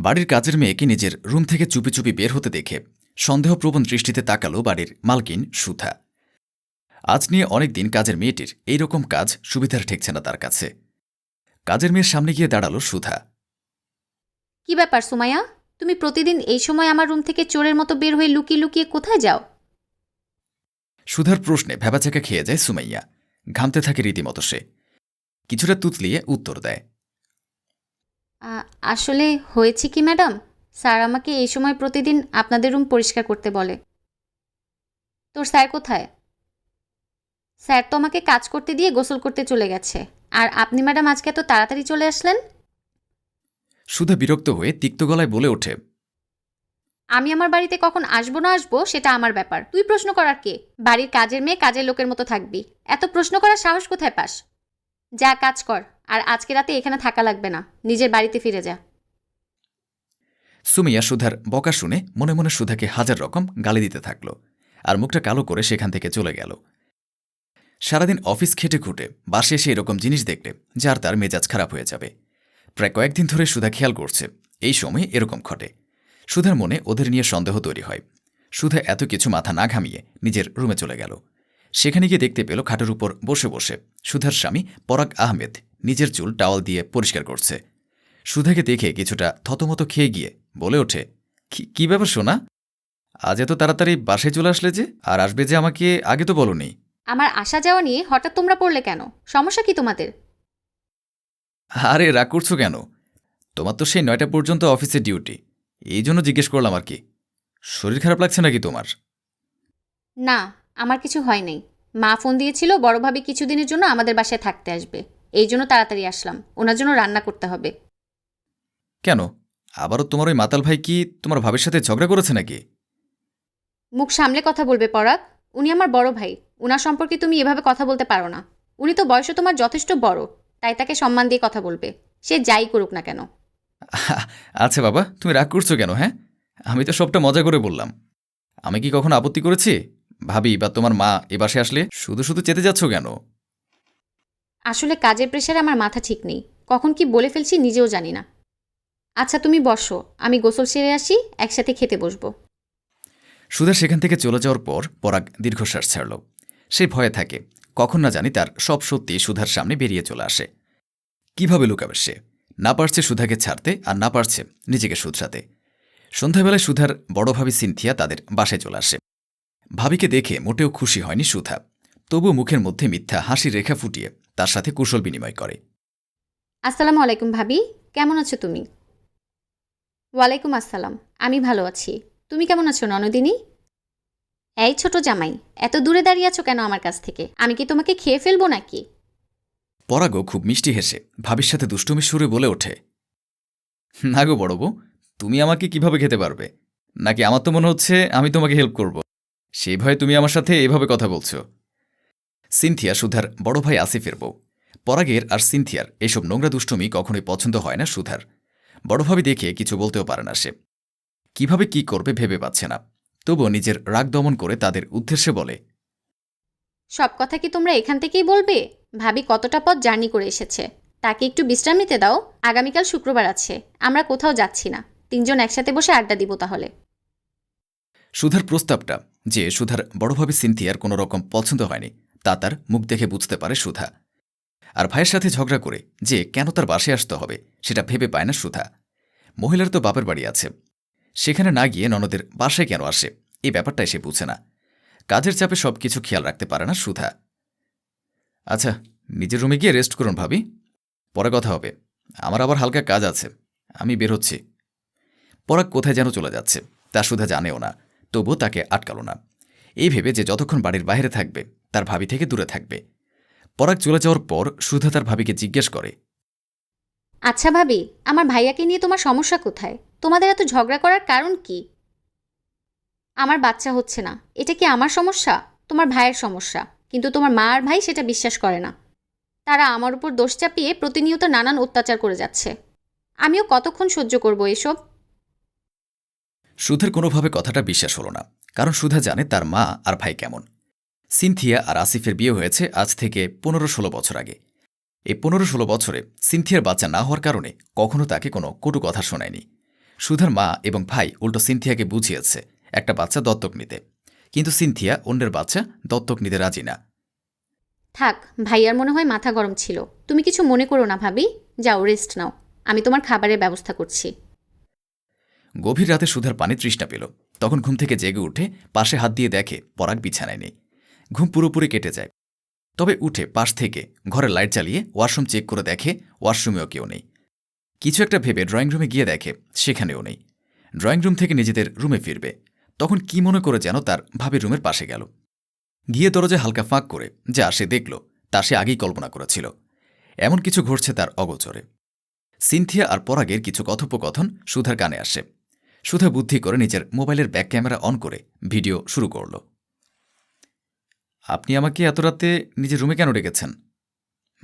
বাড়ির কাজের মেয়েকে নিজের রুম থেকে চুপি চুপি বের হতে দেখে সন্দেহপ্রবণ দৃষ্টিতে তাকালো বাড়ির মালকিন সুধা। আজ নিয়ে অনেকদিন কাজের মেয়েটির এইরকম কাজ সুবিধার ঠেকছে না তার কাছে। কাজের মেয়ের সামনে গিয়ে দাঁড়ালো সুধা। কি ব্যাপার সুমাইয়া, তুমি প্রতিদিন এই সময় আমার রুম থেকে চোরের মতো বের হয়ে লুকিয়ে লুকিয়ে কোথায় যাও? সুধার প্রশ্নে ভ্যাবাচাকা খেয়ে যায় সুমাইয়া। ঘামতে থাকে রীতিমতো সে। কিছুটা তুতলিয়ে উত্তর দেয়, আসলে হয়েছে কি ম্যাডাম, স্যার আমাকে এই সময় প্রতিদিন আপনাদের রুম পরিষ্কার করতে বলে। তোর স্যার কোথায়? স্যার তো আমাকে কাজ করতে দিয়ে গোসল করতে চলে গেছে, আর আপনি ম্যাডাম আজকে এত তাড়াতাড়ি চলে আসলেন। সুধা বিরক্ত হয়ে তিক্ত গলায় বলে ওঠে, আমি আমার বাড়িতে কখন আসবো না আসবো সেটা আমার ব্যাপার, তুই প্রশ্ন করার কে? বাড়ির কাজের মেয়ে কাজের লোকের মতো থাকবি, এত প্রশ্ন করার সাহস কোথায় পাস? যা কাজ কর, আর আজকে রাতে এখানে থাকা লাগবে না, নিজের বাড়িতে ফিরে যা। সুমাইয়া সুধার বকা শুনে মনে মনে সুধাকে হাজার রকম গালি দিতে থাকল, আর মুখটা কালো করে সেখান থেকে চলে গেল। সারাদিন অফিস খেটে খুঁটে বাসে এসে এরকম জিনিস দেখলে যার তার মেজাজ খারাপ হয়ে যাবে। প্রায় কয়েকদিন ধরে সুধা খেয়াল করছে এই সময় এরকম ঘটে। সুধার মনে ওদের নিয়ে সন্দেহ তৈরি হয়। সুধা এত কিছু মাথা না ঘামিয়ে নিজের রুমে চলে গেল। সেখানে গিয়ে দেখতে পেল খাটের উপর বসে বসে সুধার স্বামী পরাগ আহমেদ নিজের চুল টাওয়াল দিয়ে পরিষ্কার করছে। সুধাকে দেখে কিছুটা থতমতো খেয়ে গিয়ে বলে ওঠে, কি ব্যাপার সোনা, আজ এত তাড়াতাড়ি বাসায় চলে আসলে যে? আর আসবে যে আমাকে আগে তো বলনি। আমার আসা যাওয়া নিয়ে হঠাৎ তোমরা পড়লে কেন? সমস্যা কি তোমাদের? আরে রাগ করছো কেন? তোমার তো সেই 9টা পর্যন্ত অফিসের ডিউটি, এই জন্য জিজ্ঞেস করলাম আর কি। শরীর খারাপ লাগছে নাকি তোমার? না, আমার কিছু হয় নাই। মা ফোন দিয়েছিল বড় ভাবি কিছুদিনের জন্য আমাদের বাসায় থাকতে আসবে, এই জন্য তাড়াতাড়ি আসলাম, ওনার জন্য রান্না করতে হবে। কেন, আবারও তোমার ওই মাতাল ভাই কি তোমার ভাবের সাথে ঝগড়া করেছে নাকি? মুখ সামলে কথা বলবে পরাগ, উনি আমার বড় ভাই, উনার সম্পর্কে তুমি এভাবে কথা বলতে পারো না। উনি তো বয়সে তোমার যথেষ্ট বড়, তাই তাকে সম্মান দিয়ে কথা বলবে, সে যাই করুক না কেন। আচ্ছা বাবা, তুমি রাগ করছো কেন? হ্যাঁ, আমি তো সবটা মজা করে বললাম। আমি কি কখনো আপত্তি করেছি? ভাবি বা তোমার মা এ বাসে আসলে শুধু শুধু চেতে যাচ্ছ কেন? আসলে কাজের প্রেশারে আমার মাথা ঠিক নেই, কখন কি বলে ফেলছি নিজেও জানি না। আচ্ছা তুমি বসো, আমি গোসল সেরে আসি, একসাথে খেতে বসবো। সুধা সেখান থেকে চলে যাওয়ার পর পরাগ দীর্ঘশ্বাস ছাড়ল। সে ভয়ে থাকে কখন না জানি তার সব সত্যি সুধার সামনে বেরিয়ে চলে আসে। কিভাবে লুকাবে সে? না পারছে সুধাকে ছাড়তে, আর না পারছে নিজেকে শুধরাতে। সন্ধ্যাবেলায় সুধার বড় ভাবি সিনথিয়া তাদের বাসায় চলে আসে। ভাবিকে দেখে মোটেও খুশি হয়নি সুধা, তবু মুখের মধ্যে মিথ্যা হাসির রেখা ফুটিয়ে তার সাথে কুশল বিনিময় করে। আসসালামু আলাইকুম ভাবি, কেমন আছো তুমি? ওয়ালাইকুম আসসালাম, আমি ভালো আছি। তুমি কেমন আছো ননদিনী? এই ছোট জামাই, এত দূরে দাঁড়িয়ে আছো কেন আমার কাছ থেকে? আমি কি তোমাকে খেয়ে ফেলবো নাকি? পরাগও খুব মিষ্টি হেসে ভাবির সাথে দুষ্টুমি সুরে বলে ওঠে, না গো বড় বউ, তুমি আমাকে কিভাবে খেতে পারবে? নাকি আমার তো মনে হচ্ছে আমি তোমাকে হেল্প করব, সেই ভয়ে তুমি আমার সাথে এভাবে কথা বলছো। সিনথিয়া সুধার বড় ভাই আসিফের বউ। পরাগের আর সিনথিয়ার এসব নোংরা দুষ্টুমি কখনোই পছন্দ হয় না সুধার। বড় ভাবি দেখে কিছু বলতেও পারে না সে। কিভাবে কি করবে ভেবে পাচ্ছে না, তবুও নিজের রাগ দমন করে তাদের উদ্দেশ্যে বলে, সব কথা কি তোমরা এখান থেকেই বলবে? ভাবি কতটা পথ জার্নি করে এসেছে, তাকে একটু বিশ্রাম নিতে দাও। আগামীকাল শুক্রবার আছে, আমরা কোথাও যাচ্ছি না, তিনজন একসাথে বসে আড্ডা দিব তাহলে। সুধার প্রস্তাবটা যে সুধার বড় ভাবি সিনথিয়ার কোনো রকম পছন্দ হয়নি তা তার মুখ দেখে বুঝতে পারে সুধা। আর ভাইয়ের সাথে ঝগড়া করে যে কেন তার বাসে আসতে হবে সেটা ভেবে পায় না সুধা। মহিলার তো বাপের বাড়ি আছে, সেখানে না গিয়ে ননদের বাসায় কেন আসে এই ব্যাপারটা সে বুঝে না। কাজের চাপে সবকিছু খেয়াল রাখতে পারে না সুধা। আচ্ছা, নিজের রুমে গিয়ে রেস্ট করুন ভাবি, পরে কথা হবে। আমার আবার হালকা কাজ আছে, আমি বের হচ্ছি। পরাগ কোথায় যেন চলে যাচ্ছে তা সুধা জানেও না, তবুও তাকে আটকাল না। এই ভেবে যে যতক্ষণ বাড়ির বাইরে থাকবে তার ভাবি থেকে দূরে থাকবে। পরাগ চলে যাওয়ার পর সুধা তার ভাবিকে জিজ্ঞেস করে, আচ্ছা ভাবি, আমার ভাইয়াকে নিয়ে তোমার সমস্যা কোথায়? তোমাদের এত ঝগড়া করার কারণ কি? আমার বাচ্চা হচ্ছে না, এটা কি আমার সমস্যা? তোমার ভাইয়ের সমস্যা, কিন্তু তোমার মা আর ভাই সেটা বিশ্বাস করে না। তারা আমার উপর দোষ চাপিয়ে প্রতিনিয়ত নানান অত্যাচার করে যাচ্ছে। আমিও কতক্ষণ সহ্য করব এসব? সুধার কোনোভাবে কথাটা বিশ্বাস হল না, কারণ সুধা জানে তার মা আর ভাই কেমন। সিনথিয়া আর আসিফের বিয়ে হয়েছে আজ থেকে 15-16 বছর আগে। এই 15-16 বছরে সিনথিয়ার বাচ্চা না হওয়ার কারণে কখনো তাকে কোনো কটু কথা শোনায়নি। সুধার মা এবং ভাই উল্টো সিনথিয়াকে বুঝিয়েছে একটা বাচ্চা দত্তক নিতে, কিন্তু সিনথিয়া অন্যের বাচ্চা দত্তক নিতে রাজি না। থাক, ভাইয়ার মনে হয় মাথা গরম ছিল। তুমি কিছু মনে করো না ভাবি, যাও রেস্ট নাও, আমি তোমার খাবারের ব্যবস্থা করছি। গভীর রাতে সুধার পানি তৃষ্ণা পেল। তখন ঘুম থেকে জেগে উঠে পাশে হাত দিয়ে দেখে পরাগ বিছানায় নেই। ঘুম পুরোপুরি কেটে যায়। তবে উঠে পাশ থেকে ঘরের লাইট জ্বালিয়ে ওয়াশরুম চেক করে দেখে ওয়াশরুমেও কেউ নেই। কিছু একটা ভেবে ড্রয়িং রুমে গিয়ে দেখে সেখানেও নেই। ড্রয়িং রুম থেকে নিজেদের রুমে ফিরবে, তখন কি মনে করে যেন তার ভাবির রুমের পাশে গেল। গিয়ে দরজায় হালকা ফাঁক করে যা সে দেখল তা সে আগেই কল্পনা করেছিল। এমন কিছু ঘটছে তার অগোচরে। সিনথিয়া আর পরাগের কিছু কথোপকথন সুধার কানে আসে। সুধা বুদ্ধি করে নিজের মোবাইলের ব্যাক ক্যামেরা অন করে ভিডিও শুরু করল। আপনি আমাকে এত রাতে নিজের রুমে কেন ডেকেছেন?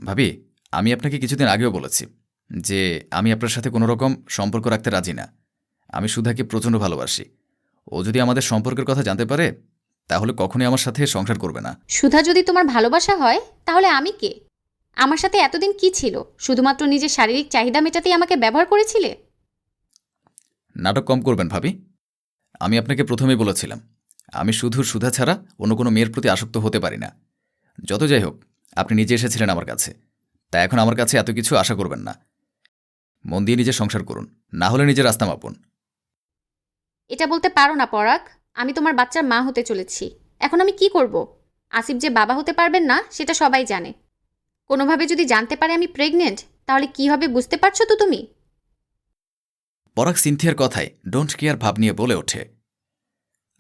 ভাবি, আমি আপনাকে কিছুদিন আগেও বলেছি যে আমি আপনার সাথে কোনো রকম সম্পর্ক রাখতে রাজি না। আমি সুধাকে প্রচণ্ড ভালোবাসি। ও যদি আমাদের সম্পর্কের কথা জানতে পারে তাহলে কখনোই আমার সাথে সংসার করবে না। সুধা যদি তোমার ভালোবাসা হয় তাহলে আমি কে? আমার সাথে এতদিন কি ছিল? শুধুমাত্র নিজের শারীরিক চাহিদা মেটাতেই আমাকে ব্যবহার করেছিলে? নাটক কম করবেন ভাবি। আমি আপনাকে প্রথমেই বলেছিলাম আমি শুধু সুধা ছাড়া অন্য কোনো মেয়ের প্রতি আসক্ত হতে পারি না। যত যাই হোক, আপনি নিজে এসেছিলেন আমার কাছে, তাই এখন আমার কাছে এত কিছু আশা করবেন না। মন দিয়ে নিজের সংসার করুন, না হলে নিজের রাস্তা মাপুন। এটা বলতে পারো না পরাগ, আমি তোমার বাচ্চার মা হতে চলেছি। এখন আমি কি করব? আসিফ যে বাবা হতে পারবেন না সেটা সবাই জানে। কোনোভাবে যদি জানতে পারে আমি প্রেগনেন্ট, তাহলে কি হবে বুঝতে পারছো তো তুমি? পরাগ সিনথিয়ার কথায় ডোন্ট কেয়ার ভাব নিয়ে বলে ওঠে,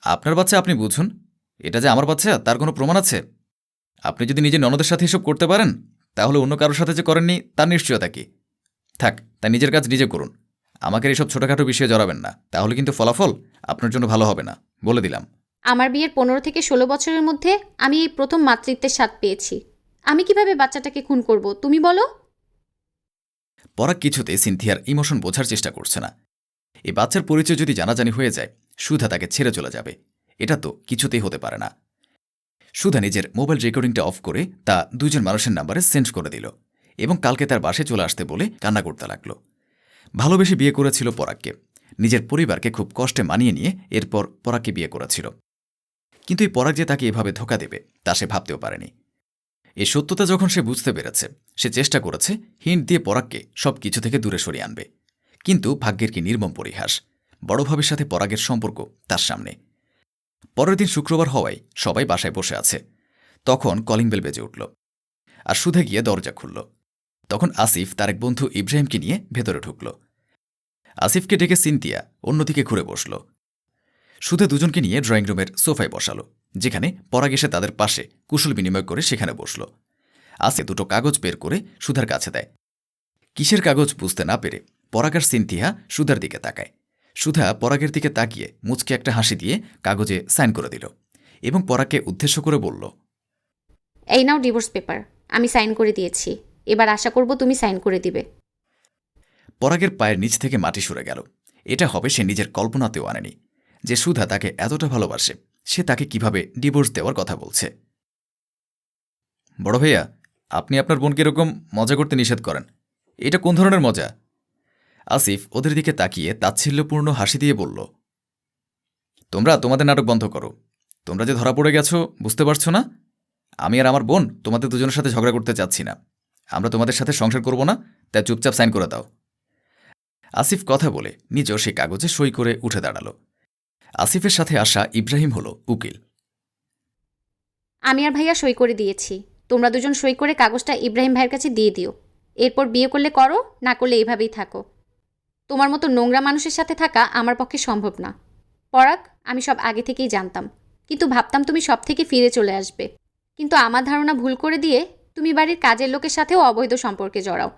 আপনার বাচ্চা আপনি বুঝুন, এটা যে আমার বাচ্চা তার কোনো প্রমাণ আছে? আপনি যদি নিজের ননদের সাথে এসব করতে পারেন তাহলে অন্য কারোর সাথে যে করেননি তার নিশ্চয়তা কি? থাক, তাই নিজের কাজ নিজে করুন। আমাকে এইসব ছোটোখাটো বিষয়ে জড়াবেন না, তাহলে কিন্তু ফলাফল আপনার জন্য ভালো হবে না, বলে দিলাম। আমার বিয়ের 15 থেকে 16 বছরের মধ্যে আমি এই প্রথম মাতৃত্বের স্বাদ পেয়েছি। আমি কিভাবে বাচ্চাটাকে খুন করব তুমি বলো? পরাগ কিছুতে সিনথিয়ার ইমোশন বোঝার চেষ্টা করছে না। এই বাচ্চার পরিচয় যদি জানাজানি হয়ে যায় সুধা তাকে ছেড়ে চলে যাবে, এটা তো কিছুতেই হতে পারে না। সুধা নিজের মোবাইল রেকর্ডিংটা অফ করে তা দুজন মানুষের নাম্বারে সেন্ড করে দিল এবং কালকে তার বাসায় চলে আসতে বলে কান্না করতে লাগল। ভালোবেসে বিয়ে করেছিল পরাগকে, নিজের পরিবারকে খুব কষ্টে মানিয়ে নিয়ে এরপর পরাগকে বিয়ে করেছিল। কিন্তু এই পরাগ যে তাকে এভাবে ধোকা দেবে তা সে ভাবতেও পারেনি। এই সত্যতা যখন সে বুঝতে পেরেছে, সে চেষ্টা করেছে হিন্ট দিয়ে পরাগকে সব কিছু থেকে দূরে সরিয়ে আনবে। কিন্তু ভাগ্যের কি নির্মম পরিহাস, বড় ভাবের সাথে পরাগের সম্পর্ক তার সামনে। পরের দিন শুক্রবার হওয়ায় সবাই বাসায় বসে আছে। তখন কলিং বেল বেজে উঠল আর সুধা গিয়ে দরজা খুলল। তখন আসিফ তার এক বন্ধু ইব্রাহিমকে নিয়ে ভেতরে ঢুকল। আসিফকে ডেকে সিনথিয়া অন্যদিকে ঘুরে বসল। সুধা দুজনকে নিয়ে ড্রয়িং রুমের সোফায় বসাল, যেখানে পরাগ এসে তাদের পাশে কুশল বিনিময় করে সেখানে বসল। আসিফ দুটো কাগজ বের করে সুধার কাছে দেয়। কিসের কাগজ বুঝতে না পেরে পরাগ আর সিনথিয়া সুধার দিকে তাকায়। সুধা পরাগের দিকে তাকিয়ে মুচকে একটা হাসি দিয়ে কাগজে সাইন করে দিল এবং পরাগকে উদ্দেশ্য করে বলল, এই নাও ডিভোর্স পেপার, আমি সাইন করে দিয়েছি। এবার আশা করব তুমি সাইন করে দিবে। পরাগের পায়ের নিচ থেকে মাটি সরে গেল। এটা হবে সে নিজের কল্পনাতেও আনেনি, যে সুধা তাকে এতটা ভালোবাসে, সে তাকে কিভাবে ডিভোর্স দেওয়ার কথা বলছে। বড় ভাইয়া, আপনি আপনার বোনকে এরকম মজা করতে নিষেধ করেন, এটা কোন ধরনের মজা? আসিফ ওদের দিকে তাকিয়ে তাচ্ছিল্যপূর্ণ হাসি দিয়ে বলল, তোমরা তোমাদের নাটক বন্ধ করো। তোমরা যে ধরা পড়ে গেছো বুঝতে পারছো না? আমি আর আমার বোন তোমাদের দুজনের সাথে ঝগড়া করতে চাচ্ছি না। আমরা তোমাদের সাথে সংসার করব না, তাই চুপচাপ সাইন করে দাও। আসিফ কথা বলে নিজেও সেই কাগজে সই করে উঠে দাঁড়াল। আসিফের সাথে আসা ইব্রাহিম হল উকিল। আমি আর ভাইয়া সই করে দিয়েছি। তোমরা দুজন সই করে কাগজটা ইব্রাহিম ভাইয়ের কাছে দিয়ে দিও। এরপর বিয়ে করলে করো, না করলে এইভাবেই থাকো। তোমার মতো নোংরা মানুষের সাথে থাকা আমার পক্ষে সম্ভব না। পরাগ, আমি সব আগে থেকেই জানতাম, কিন্তু ভাবতাম তুমি সব থেকে ফিরে চলে আসবে। কিন্তু আমার ধারণা ভুল করে দিয়ে তুমি বাড়ির কাজের লোকের সাথেও অবৈধ সম্পর্কে জড়াও।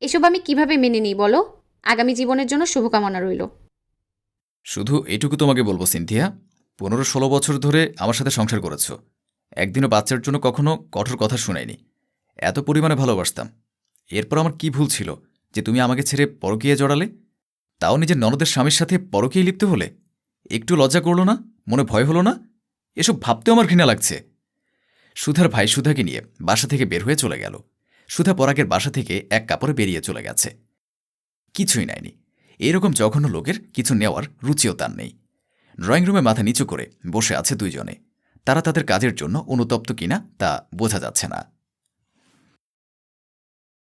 এসব আমি কিভাবে মেনে নিই বলো? আগামী জীবনের জন্য শুভকামনা রইল। শুধু এইটুকু তোমাকে বলবো সিনথিয়া, 15-16 বছর ধরে আমার সাথে সংসার করেছ, একদিনও বাচ্চার জন্য কখনো কঠোর কথা শুনাইনি। এত পরিমাণে ভালোবাসতাম, এরপর আমার কি ভুল ছিল যে তুমি আমাকে ছেড়ে পরকীয়ায় জড়ালে? তাও নিজের ননদের স্বামীর সাথে পরকীয়ায় লিপ্ত হলে? একটু লজ্জা করল না? মনে ভয় হলো না? এসব ভাবতেও আমার ঘৃণা লাগছে। সুধার ভাই সুধাকে নিয়ে বাসা থেকে বের হয়ে চলে গেল। সুধা পরাগের বাসা থেকে এক কাপড়ে বেরিয়ে চলে গেছে। কিছুই নাইনি, এরকম জঘন্য লোকের কিছু নেওয়ার রুচিও তার নেই। ড্রয়িং রুমে মাথা নিচু করে বসে আছে দুইজনে। তারা তাদের কাজের জন্য অনুতপ্ত কিনা তা বোঝা যাচ্ছে না।